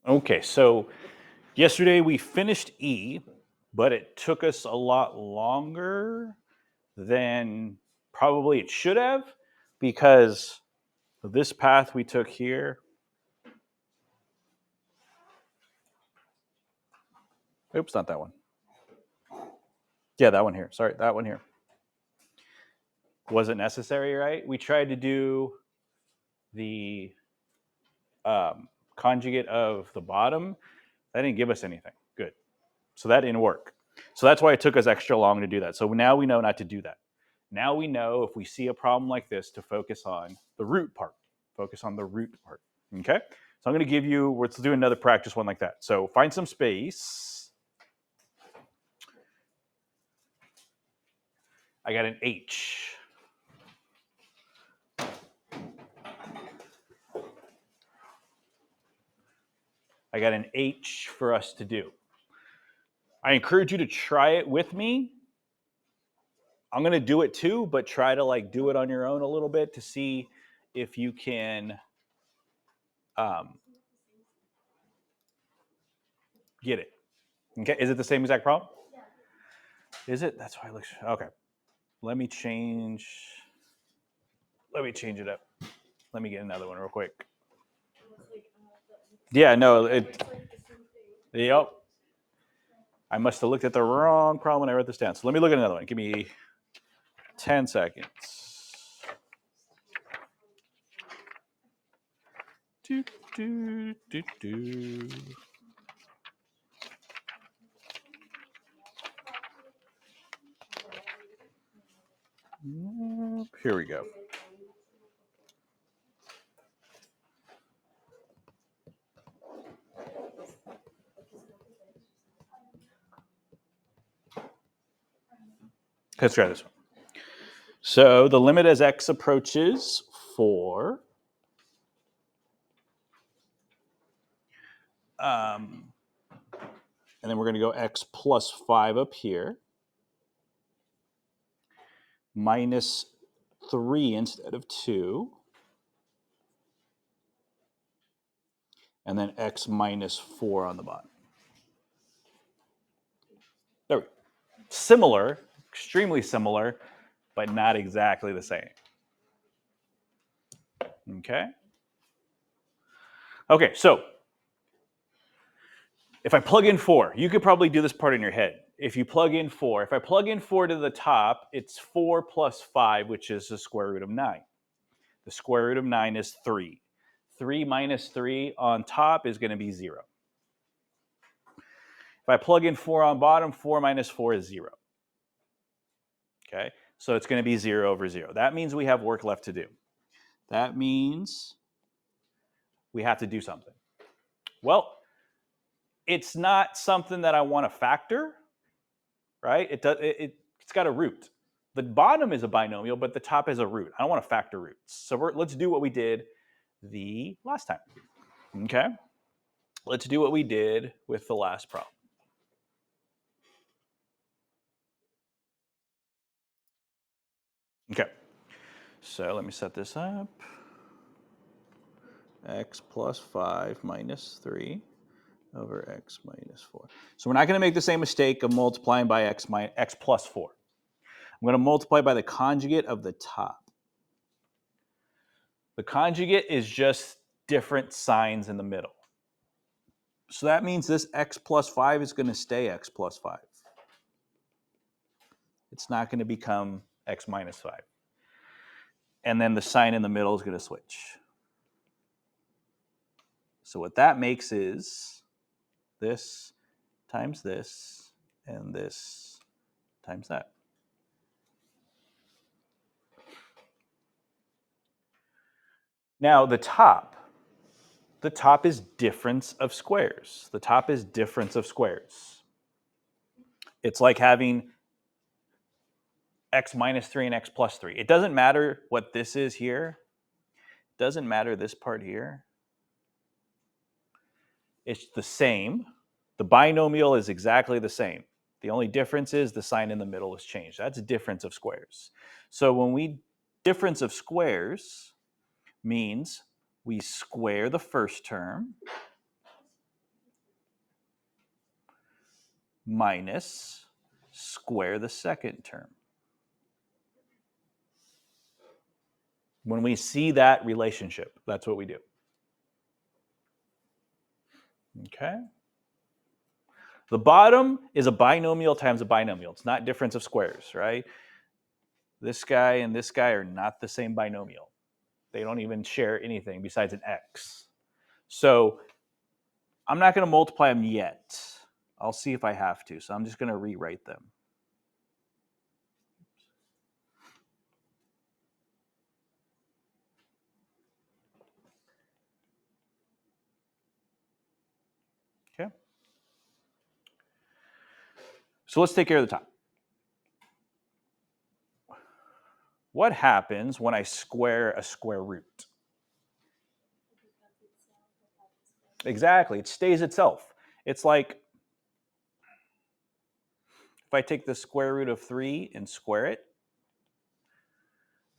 Okay, so yesterday we finished E, but it took us a lot longer than probably it should have because this path we took here. Oops, not that one. Yeah, that one here. Sorry, that one here. Wasn't necessary, right? We tried to do the conjugate of the bottom. That didn't give us anything. Good. So that didn't work. So that's why it took us extra long to do that. So now we know not to do that. Now we know if we see a problem like this to focus on the root part. Focus on the root part. Okay? So I'm going to give you, let's do another practice one like that. So find some space. I got an H. I got an H for us to do. I encourage you to try it with me. I'm going to do it too, but try to like do it on your own a little bit to see if you can get it. Okay, is it the same exact problem? Yeah. Is it? That's why it looks okay. Let me change it up. Let me get another one real quick. Yeah, no, yep. I must have looked at the wrong problem when I wrote this down. So let me look at another one. Give me 10 seconds. Do, do, do, do. Here we go. Let's try this one. So the limit as x approaches 4. And then we're going to go x plus 5 up here. Minus 3 instead of 2. And then x minus 4 on the bottom. There we go. Similar, extremely similar, but not exactly the same. Okay? Okay, so if I plug in 4, you could probably do this part in your head. If you plug in 4, if I plug in 4 to the top, it's 4 plus 5, which is the square root of 9. The square root of 9 is 3. 3 minus 3 on top is going to be 0. If I plug in 4 on bottom, 4 minus 4 is 0. Okay, so it's going to be 0 over 0. That means we have work left to do. That means we have to do something. Well, it's not something that I want to factor, right? It's got a root. The bottom is a binomial, but the top is a root. I don't want to factor roots. So let's do what we did the last time. Okay? Let's do what we did with the last problem. Okay. So let me set this up. X plus 5 minus 3 over x minus 4. So we're not going to make the same mistake of multiplying by x plus 4. I'm going to multiply by the conjugate of the top. The conjugate is just different signs in the middle. So that means this x plus 5 is going to stay x plus 5. It's not going to become x minus 5. And then the sign in the middle is going to switch. So what that makes is this times this and this times that. Now the top is difference of squares. The top is difference of squares. It's like having x minus 3 and x plus 3. It doesn't matter what this is here. It doesn't matter this part here. It's the same. The binomial is exactly the same. The only difference is the sign in the middle is changed. That's a difference of squares. So when we difference of squares means we square the first term minus square the second term. When we see that relationship, that's what we do. Okay? The bottom is a binomial times a binomial. It's not difference of squares, right? This guy and this guy are not the same binomial. They don't even share anything besides an x. So I'm not going to multiply them yet. I'll see if I have to. So I'm just going to rewrite them. Okay. So let's take care of the top. What happens when I square a square root? Exactly. It stays itself. It's like if I take the square root of 3 and square it,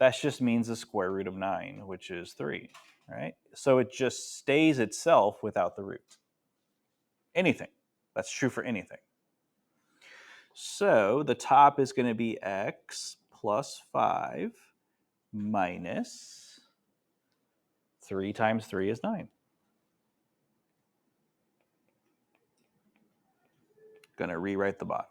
that just means the square root of 9, which is 3, right? So it just stays itself without the root. Anything. That's true for anything. So the top is going to be x plus 5 minus 3 times 3 is 9. Going to rewrite the bottom.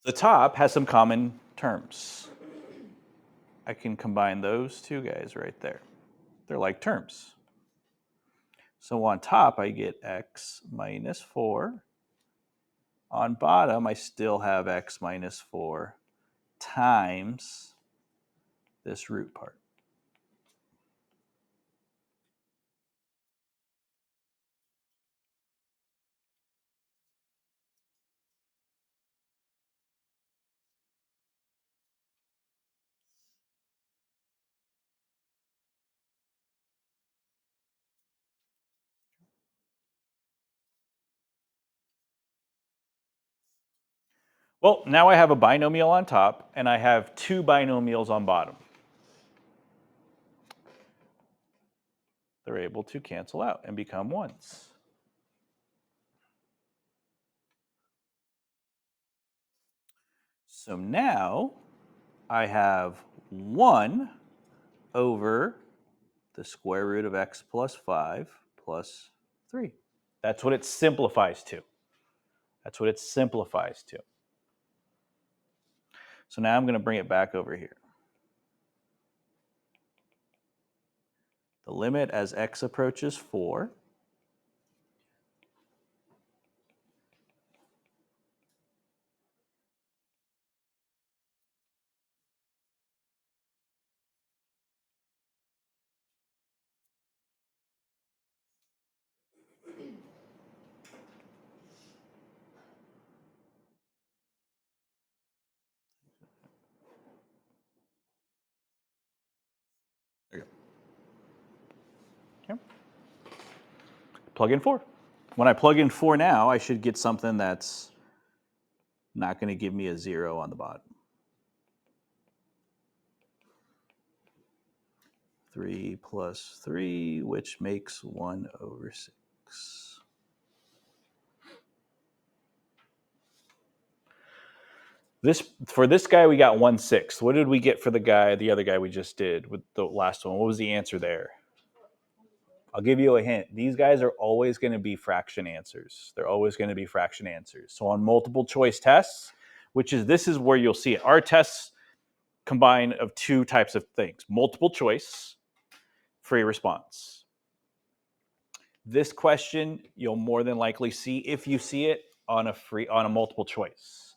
The top has some common terms. I can combine those two guys right there. They're like terms. So on top, I get x minus 4. On bottom, I still have x minus 4 times this root part. Well, now I have a binomial on top, and I have 2 binomials on bottom. They're able to cancel out and become ones. So now I have 1 over the square root of x plus 5 plus 3. That's what it simplifies to. That's what it simplifies to. So now I'm going to bring it back over here. The limit as x approaches 4 There you go. Okay. Plug in 4. When I plug in 4 now, I should get something that's not going to give me a 0 on the bottom. 3 plus 3, which makes 1 over 6. For this guy, we got 1/6. What did we get for the other guy we just did with the last one? What was the answer there? I'll give you a hint. These guys are always going to be fraction answers. They're always going to be fraction answers. So on multiple choice tests, this is where you'll see it. Our tests combine of 2 types of things: multiple choice, free response. This question you'll more than likely see, if you see it, on a multiple choice.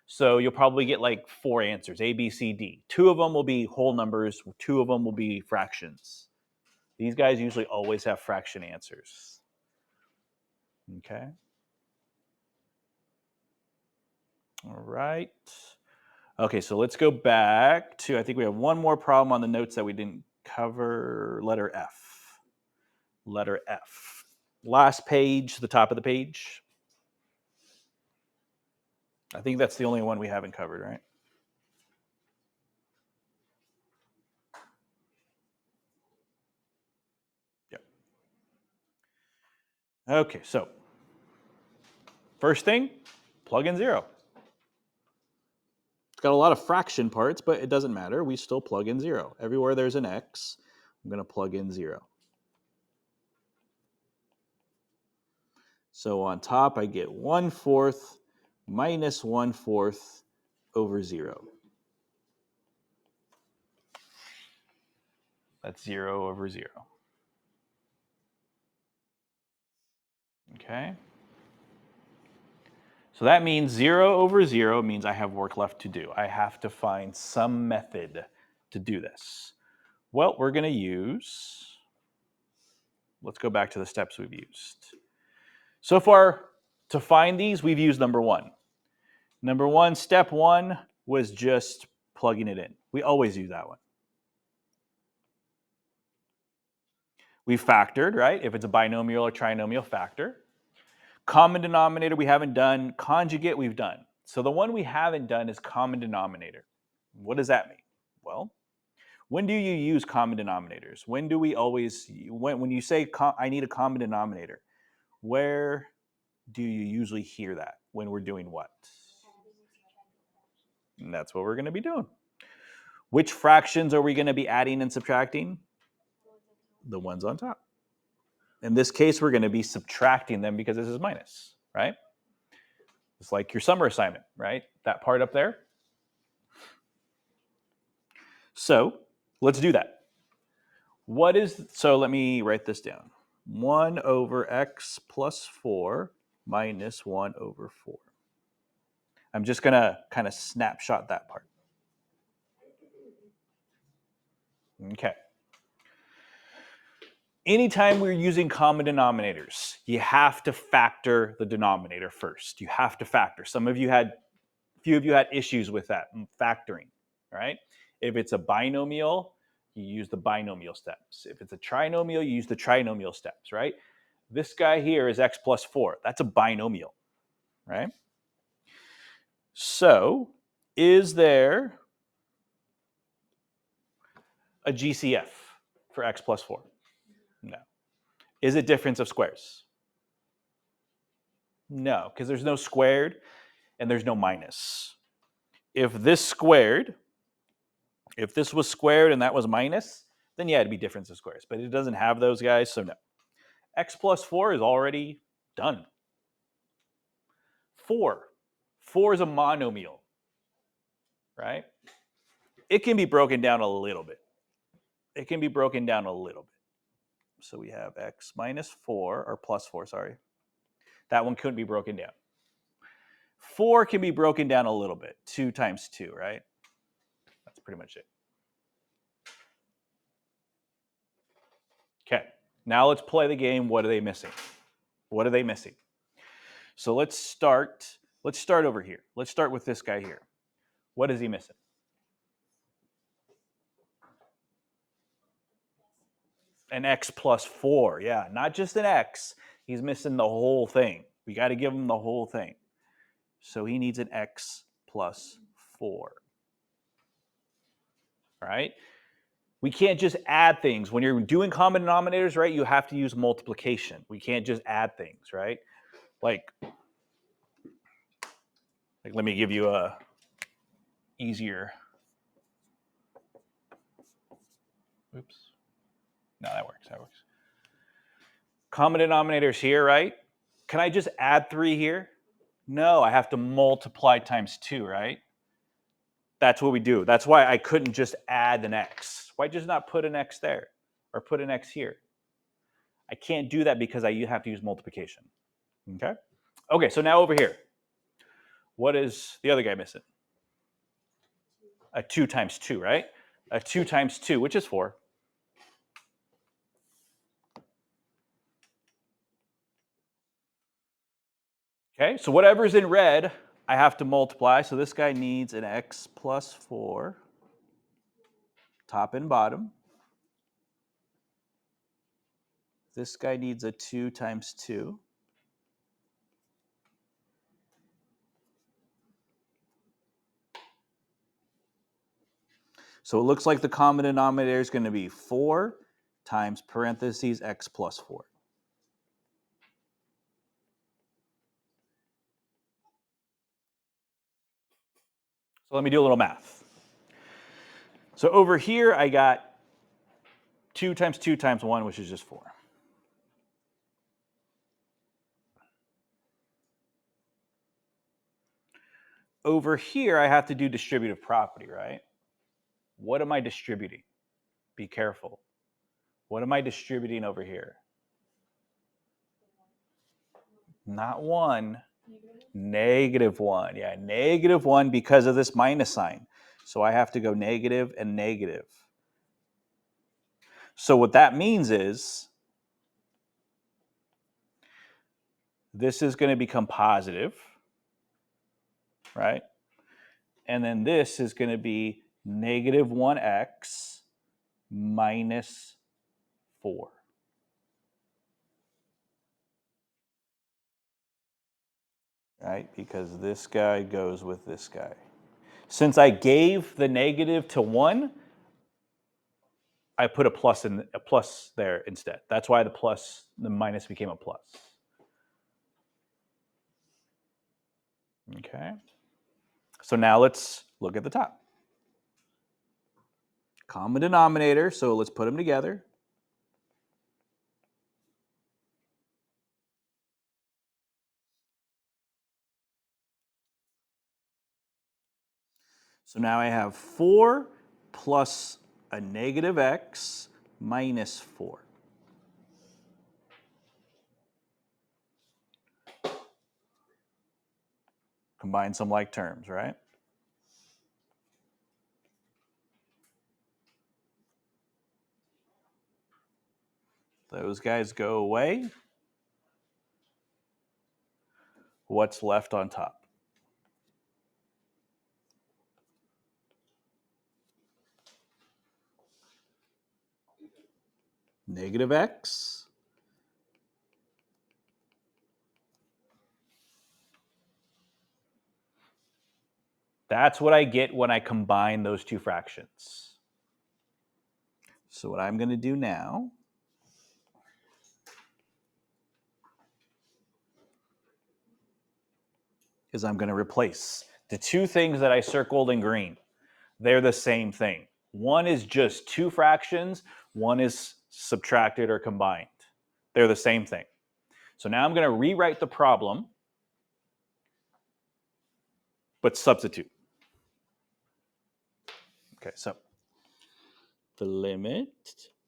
So you'll probably get like 4 answers, A, B, C, D. 2 of them will be whole numbers. 2 of them will be fractions. These guys usually always have fraction answers. Okay. All right. Okay, so let's go back to, I think we have one more problem on the notes that we didn't cover. Letter F. Letter F. Last page, the top of the page. I think that's the only one we haven't covered, right? Okay, so first thing, plug in 0. It's got a lot of fraction parts, but it doesn't matter. We still plug in 0. Everywhere there's an x, I'm going to plug in 0. So on top, I get 1/4 minus 1/4 over 0. That's 0 over 0. Okay. So that means 0 over 0 means I have work left to do. I have to find some method to do this. Well, we're going to use, let's go back to the steps we've used. So far, to find these, we've used number 1. Number 1, step 1 was just plugging it in. We always use that one. We factored, right? If it's a binomial or trinomial, factor. Common denominator we haven't done. Conjugate we've done. So the one we haven't done is common denominator. What does that mean? Well, when do you use common denominators? When do we always, when you say I need a common denominator, where do you usually hear that? When we're doing what? And that's what we're going to be doing. Which fractions are we going to be adding and subtracting? The ones on top. In this case, we're going to be subtracting them because this is minus, right? It's like your summer assignment, right? That part up there. So let's do that. So let me write this down. 1 over x plus 4 minus 1 over 4. I'm just going to kind of snapshot that part. Okay. Anytime we're using common denominators, you have to factor the denominator first. You have to factor. Few of you had issues with that, factoring, right? If it's a binomial, you use the binomial steps. If it's a trinomial, you use the trinomial steps, right? This guy here is x plus 4. That's a binomial, right? So, is there a GCF for x plus 4? No. Is it difference of squares? No, because there's no squared and there's no minus. If this was squared and that was minus, then yeah, it'd be difference of squares. But it doesn't have those guys, so no. X plus 4 is already done. 4. 4 is a monomial, right? It can be broken down a little bit. So we have x minus 4, or plus 4, sorry. That one couldn't be broken down. 4 can be broken down a little bit. 2 times 2, right? That's pretty much it. Okay, now let's play the game. What are they missing? So let's start over here. Let's start with this guy here. What is he missing? An x plus 4. Yeah, not just an x. He's missing the whole thing. We got to give him the whole thing. So he needs an x plus 4. Right? We can't just add things. When you're doing common denominators, right, you have to use multiplication. We can't just add things, right? Like let me give you a easier. Oops. No, that works. Common denominators here, right? Can I just add 3 here? No, I have to multiply times 2, right? That's what we do. That's why I couldn't just add an x. Why just not put an x there or put an x here? I can't do that because you have to use multiplication. Okay? Okay, so now over here. What is the other guy missing? A 2 times 2, right? A 2 times 2, which is 4. Okay, so whatever's in red, I have to multiply. So this guy needs an x plus 4, top and bottom. This guy needs a 2 times 2. So it looks like the common denominator is going to be 4 times parentheses x plus 4. So let me do a little math. So over here, I got 2 times 2 times 1, which is just 4. Over here, I have to do distributive property, right? What am I distributing? Be careful. What am I distributing over here? Not 1. Negative 1. Yeah, negative 1 because of this minus sign. So I have to go negative and negative. So what that means is this is going to become positive, right? And then this is going to be negative 1x minus 4. Right? Because this guy goes with this guy. Since I gave the negative to 1, I put a plus there instead. That's why the minus became a plus. Okay. So now let's look at the top. Common denominator, so let's put them together. So now I have 4 plus a negative x minus 4. Combine some like terms, right? Those guys go away. What's left on top? Negative x. That's what I get when I combine those two fractions. So what I'm going to do now is I'm going to replace the two things that I circled in green. They're the same thing. One is just two fractions. One is subtracted or combined. They're the same thing. So now I'm going to rewrite the problem, but substitute. Okay, so the limit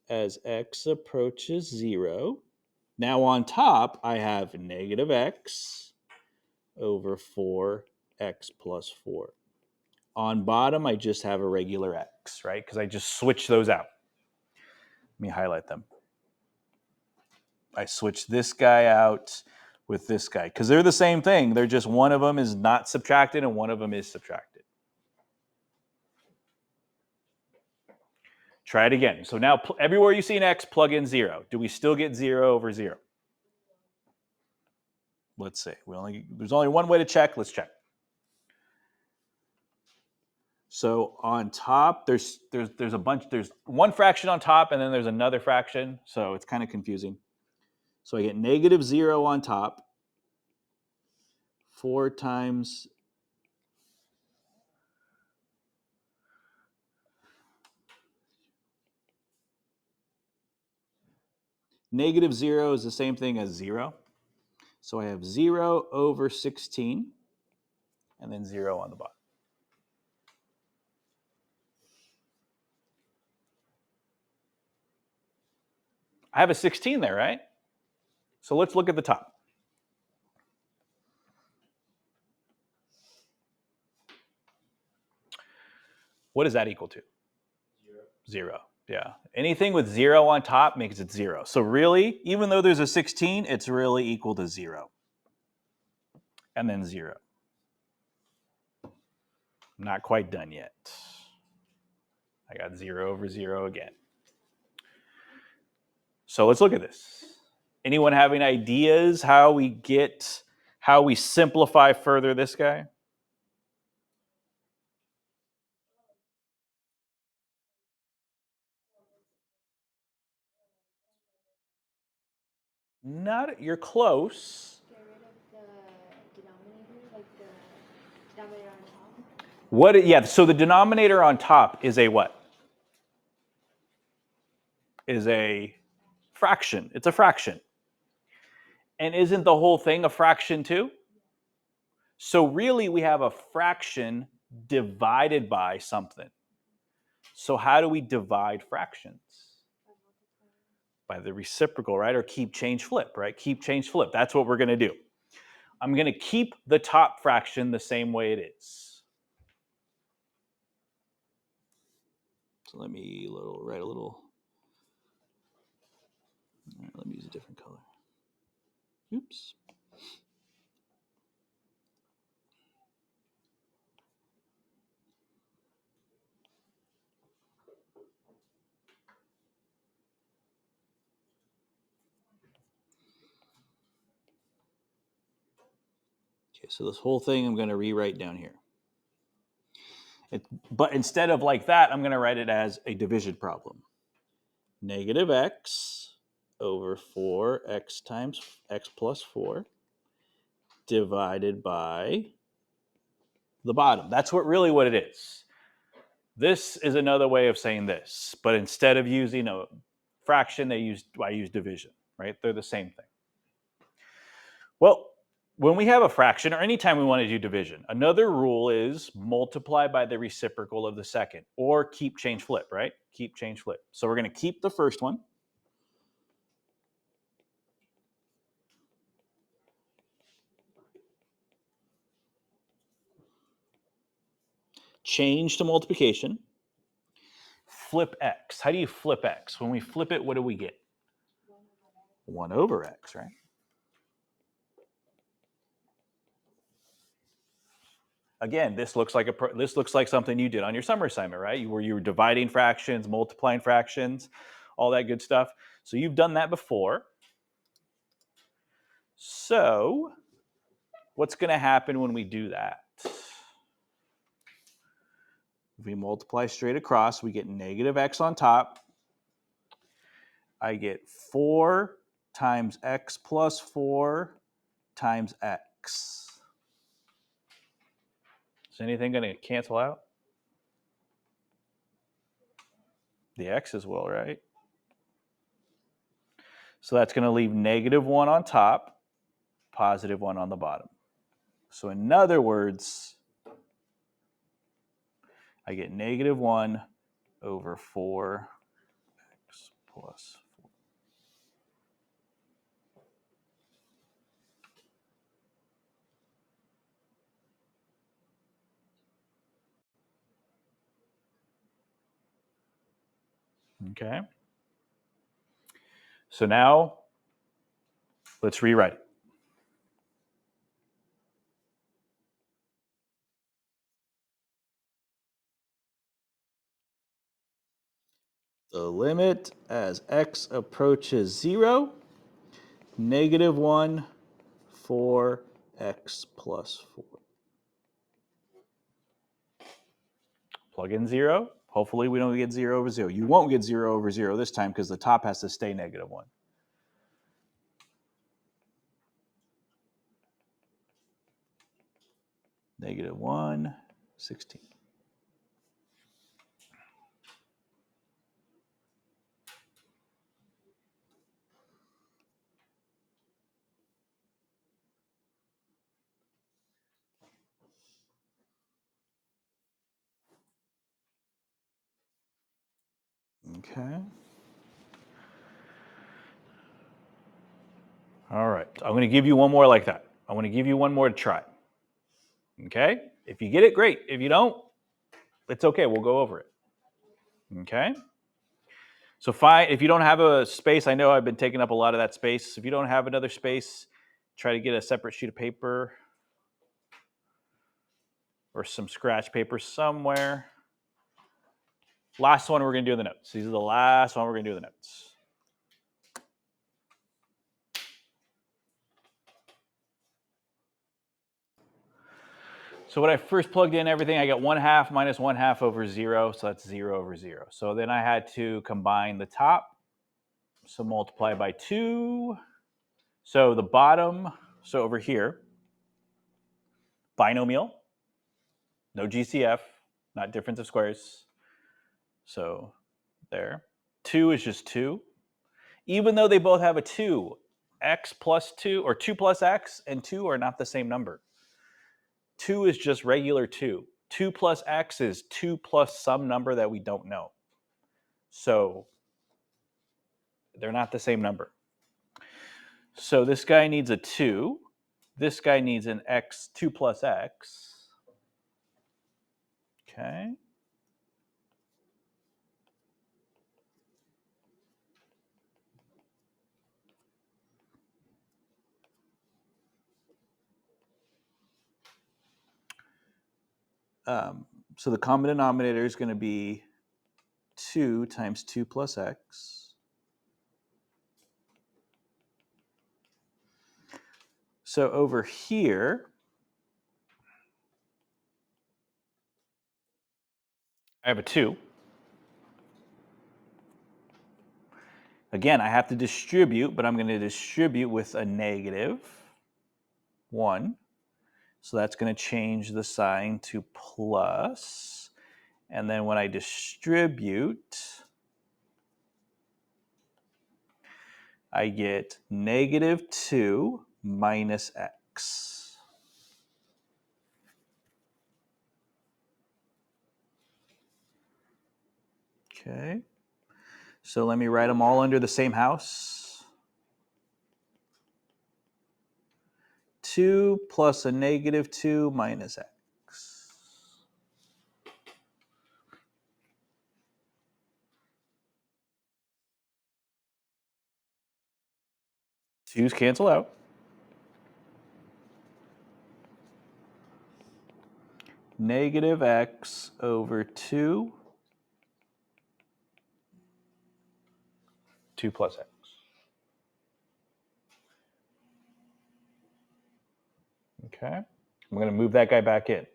as x approaches 0. Now on top, I have negative x over 4x plus 4. On bottom, I just have a regular x, right? Because I just switch those out. Let me highlight them. I switch this guy out with this guy because they're the same thing. They're just one of them is not subtracted and one of them is subtracted. Try it again. So now everywhere you see an x, plug in 0. Do we still get 0 over 0? Let's see. There's only one way to check. Let's check. So on top, there's a bunch. There's one fraction on top, and then there's another fraction. So it's kind of confusing. So I get negative 0 on top. 4 times negative 0 is the same thing as 0. So I have 0 over 16, and then 0 on the bottom. I have a 16 there, right? So let's look at the top. What is that equal to? 0. Yeah. Anything with 0 on top makes it 0. So really, even though there's a 16, it's really equal to 0. And then 0. Not quite done yet. I got 0 over 0 again. So let's look at this. Anyone have any ideas how we simplify further this guy? You're close. Get rid of the denominator, like the denominator on top. Yeah, so the denominator on top is a what? Is a fraction. It's a fraction. And isn't the whole thing a fraction too? So really we have a fraction divided by something. So how do we divide fractions? By the reciprocal, right? Or keep, change, flip, right? Keep, change, flip. That's what we're going to do. I'm going to keep the top fraction the same way it is. So let me write a little. All right, let me use a different color. Oops. Okay, so this whole thing I'm going to rewrite down here. But instead of like that, I'm going to write it as a division problem. Negative x over 4x times x plus 4 divided by the bottom. That's really what it is. This is another way of saying this, but instead of using a fraction, I use division, right? They're the same thing. Well, when we have a fraction, or anytime we want to do division, another rule is multiply by the reciprocal of the second, or keep, change, flip, right? Keep, change, flip. So we're going to keep the first one. Change to multiplication. Flip x. How do you flip x? When we flip it, what do we get? 1 over x, right? Again, this looks like something you did on your summer assignment, right? Where you were dividing fractions, multiplying fractions, all that good stuff. So you've done that before. So what's going to happen when we do that? If we multiply straight across, we get negative x on top. I get 4 times x plus 4 times x. Is anything going to cancel out? The x's will, right? So that's going to leave negative 1 on top, positive 1 on the bottom. So in other words, I get negative 1 over 4x plus 4. Okay. So now let's rewrite it. The limit as x approaches 0, negative 1 for x plus 4. Plug in 0. Hopefully we don't get 0 over 0. You won't get 0 over 0 this time because the top has to stay negative 1. Negative 1, 16. Okay. All right. I'm going to give you one more like that. I'm going to give you one more to try. Okay? If you get it, great. If you don't, it's okay. We'll go over it. Okay? So fine, if you don't have a space, I know I've been taking up a lot of that space. If you don't have another space, try to get a separate sheet of paper or some scratch paper somewhere. Last one we're going to do the notes. These are the last one we're going to do the notes. So when I first plugged in everything, I got 1/2 minus 1/2 over 0. So that's 0 over 0. So then I had to combine the top. So multiply by 2. So the bottom, so over here, binomial. No GCF, not difference of squares. So there. 2 is just 2. Even though they both have a 2, x plus 2 or 2 plus x and 2 are not the same number. 2 is just regular 2. 2 plus x is 2 plus some number that we don't know. So they're not the same number. So this guy needs a 2. This guy needs an x, 2 plus x. Okay. So the common denominator is going to be 2 times 2 plus x. So over here, I have a 2. Again, I have to distribute, but I'm going to distribute with a negative 1. So that's going to change the sign to plus. And then when I distribute, I get negative 2 minus x. Okay. So let me write them all under the same house. 2 plus a negative 2 minus x. 2's cancel out. Negative x over 2. 2 plus x. Okay. I'm going to move that guy back in.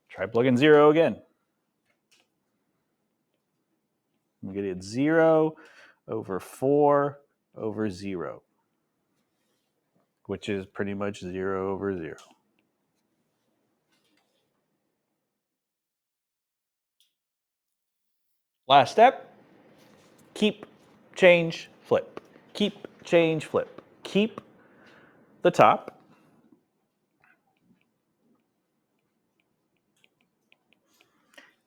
Try plugging 0 again. I'm going to get 0 over 4 over 0, which is pretty much 0 over 0. Last step, keep, change, flip. Keep, change, flip. Keep the top.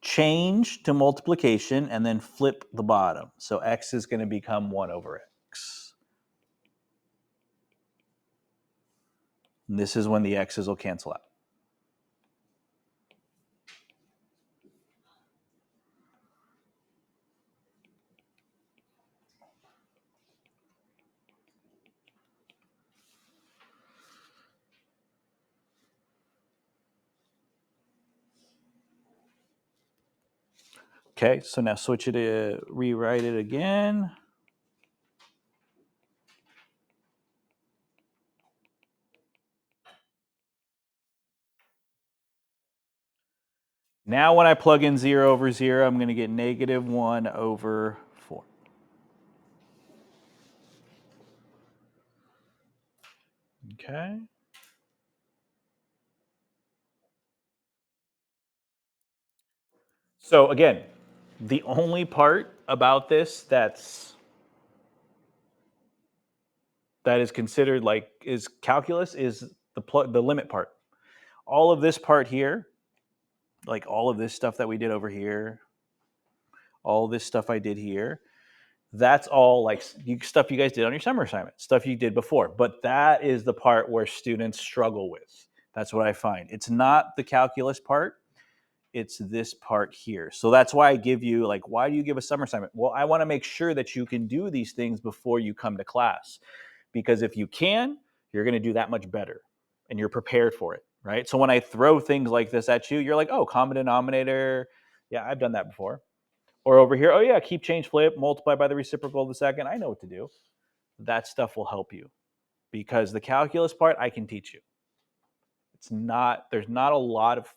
Change to multiplication and then flip the bottom. So x is going to become 1 over x. And this is when the x's will cancel out. Okay, so now switch it to rewrite it again. Now when I plug in 0 over 0, I'm going to get negative 1 over 4. Okay. So again, the only part about this that is considered like is calculus is the limit part. All of this part here, like all of this stuff that we did over here, all this stuff I did here, that's all like stuff you guys did on your summer assignment, stuff you did before. But that is the part where students struggle with. That's what I find. It's not the calculus part. It's this part here. So that's why I give you, like, why do you give a summer assignment? Well, I want to make sure that you can do these things before you come to class. Because if you can, you're going to do that much better and you're prepared for it, right? So when I throw things like this at you, you're like, oh, common denominator. Yeah, I've done that before. Or over here, oh yeah, keep, change, flip, multiply by the reciprocal of the second. I know what to do. that stuff will help you, because the calculus part I can teach you. There's not a lot of,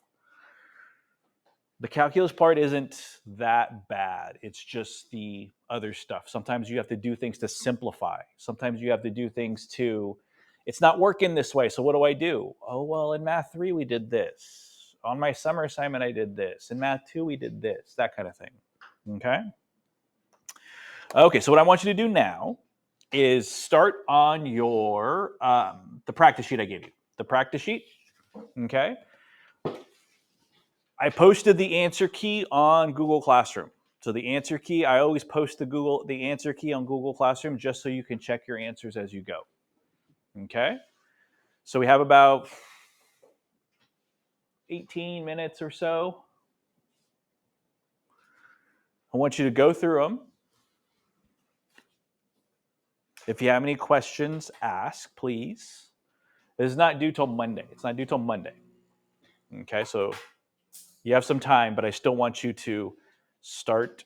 the calculus part isn't that bad. It's just the other stuff. Sometimes you have to do things to simplify. Sometimes you have to do things to, it's not working this way. So what do I do? Oh, well, in math 3, we did this. On my summer assignment, I did this. In math 2, we did this, that kind of thing. Okay. Okay. So what I want you to do now is start on your, the practice sheet I gave you. The practice sheet. Okay. I posted the answer key on Google Classroom. So the answer key, I always post the answer key on Google Classroom just so you can check your answers as you go. Okay? So we have about 18 minutes or so. I want you to go through them. If you have any questions, ask, please. This is not due till Monday. It's not due till Monday. Okay, so you have some time, but I still want you to start